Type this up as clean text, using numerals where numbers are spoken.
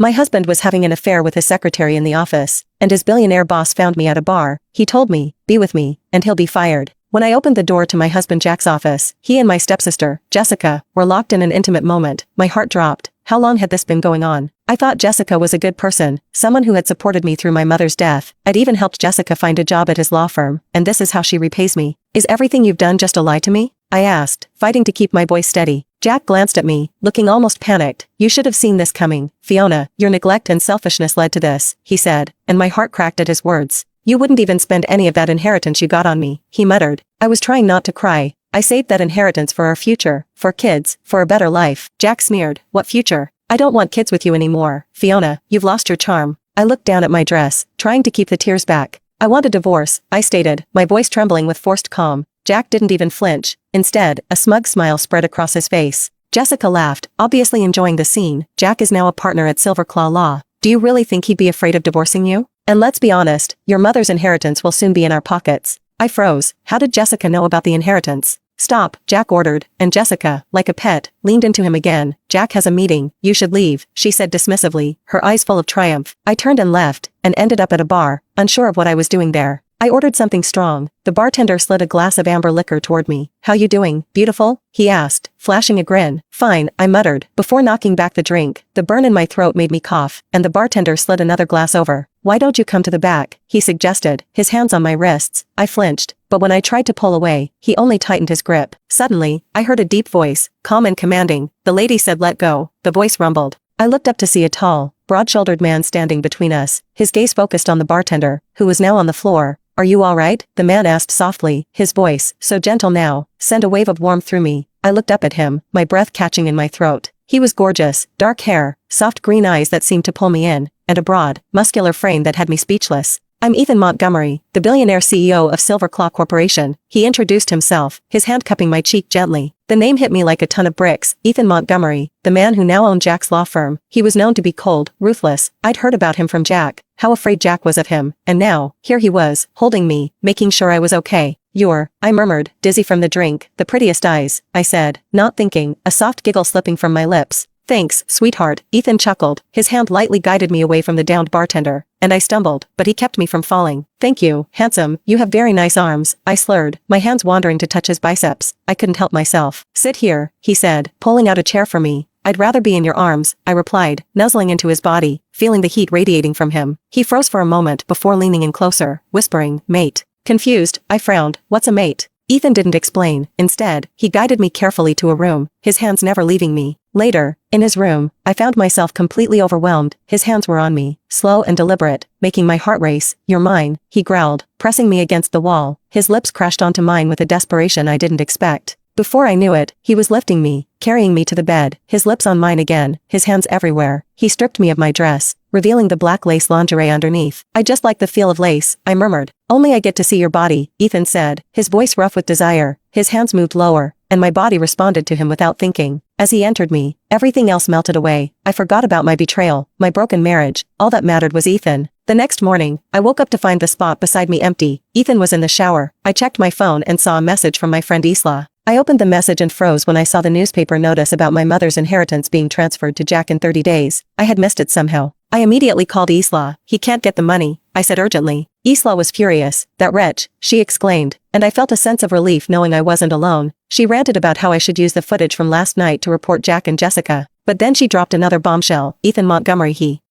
My husband was having an affair with his secretary in the office, and his billionaire boss found me at a bar. He told me, be with me, and he'll be fired. When I opened the door to my husband Jack's office, he and my stepsister, Jessica, were locked in an intimate moment. My heart dropped. How long had this been going on? I thought Jessica was a good person, someone who had supported me through my mother's death. I'd even helped Jessica find a job at his law firm, and this is how she repays me. Is everything you've done just a lie to me? I asked, fighting to keep my voice steady. Jack glanced at me, looking almost panicked. You should have seen this coming, Fiona. Your neglect and selfishness led to this, he said, and my heart cracked at his words. You wouldn't even spend any of that inheritance you got on me, he muttered. I was trying not to cry. I saved that inheritance for our future, for kids, for a better life. Jack sneered. What future? I don't want kids with you anymore, Fiona. You've lost your charm. I looked down at my dress, trying to keep the tears back. I want a divorce, I stated, my voice trembling with forced calm. Jack didn't even flinch. Instead, a smug smile spread across his face. Jessica laughed, obviously enjoying the scene. Jack is now a partner at Silverclaw Law. Do you really think he'd be afraid of divorcing you? And let's be honest, your mother's inheritance will soon be in our pockets. I froze. How did Jessica know about the inheritance? Stop, Jack ordered, and Jessica, like a pet, leaned into him again. Jack has a meeting. You should leave, she said dismissively, her eyes full of triumph. I turned and left, and ended up at a bar, unsure of what I was doing there. I ordered something strong. The bartender slid a glass of amber liquor toward me. How you doing, beautiful? He asked, flashing a grin. Fine, I muttered, before knocking back the drink. The burn in my throat made me cough, and the bartender slid another glass over. Why don't you come to the back? He suggested, his hands on my wrists. I flinched, but when I tried to pull away, he only tightened his grip. Suddenly, I heard a deep voice, calm and commanding. The lady said let go. The voice rumbled. I looked up to see a tall, broad-shouldered man standing between us, his gaze focused on the bartender, who was now on the floor. Are you all right? The man asked softly, his voice, so gentle now, sent a wave of warmth through me. I looked up at him, my breath catching in my throat. He was gorgeous, dark hair, soft green eyes that seemed to pull me in, and a broad, muscular frame that had me speechless. I'm Ethan Montgomery, the billionaire CEO of Silverclaw Corporation. He introduced himself, his hand cupping my cheek gently. The name hit me like a ton of bricks. Ethan Montgomery, the man who now owned Jack's law firm. He was known to be cold, ruthless. I'd heard about him from Jack, how afraid Jack was of him, and now, here he was, holding me, making sure I was okay. I murmured, dizzy from the drink. The prettiest eyes, I said, not thinking, a soft giggle slipping from my lips. Thanks, sweetheart, Ethan chuckled. His hand lightly guided me away from the downed bartender, and I stumbled, but he kept me from falling. Thank you, handsome, you have very nice arms, I slurred, my hands wandering to touch his biceps. I couldn't help myself. Sit here, he said, pulling out a chair for me. I'd rather be in your arms, I replied, nuzzling into his body, feeling the heat radiating from him. He froze for a moment before leaning in closer, whispering, mate. Confused, I frowned. What's a mate? Ethan didn't explain. Instead, he guided me carefully to a room, his hands never leaving me. Later, in his room, I found myself completely overwhelmed. His hands were on me, slow and deliberate, making my heart race. You're mine, he growled, pressing me against the wall. His lips crashed onto mine with a desperation I didn't expect. Before I knew it, he was lifting me, carrying me to the bed, his lips on mine again, his hands everywhere. He stripped me of my dress, revealing the black lace lingerie underneath. I just like the feel of lace, I murmured. Only I get to see your body, Ethan said, his voice rough with desire. His hands moved lower, and my body responded to him without thinking. As he entered me, everything else melted away. I forgot about my betrayal, my broken marriage. All that mattered was Ethan. The next morning, I woke up to find the spot beside me empty. Ethan was in the shower. I checked my phone and saw a message from my friend Isla. I opened the message and froze when I saw the newspaper notice about my mother's inheritance being transferred to Jack in 30 days. I had missed it somehow. I immediately called Isla. He can't get the money, I said urgently. Isla was furious. That wretch, she exclaimed, and I felt a sense of relief knowing I wasn't alone. She ranted about how I should use the footage from last night to report Jack and Jessica. But then she dropped another bombshell. Ethan Montgomery, he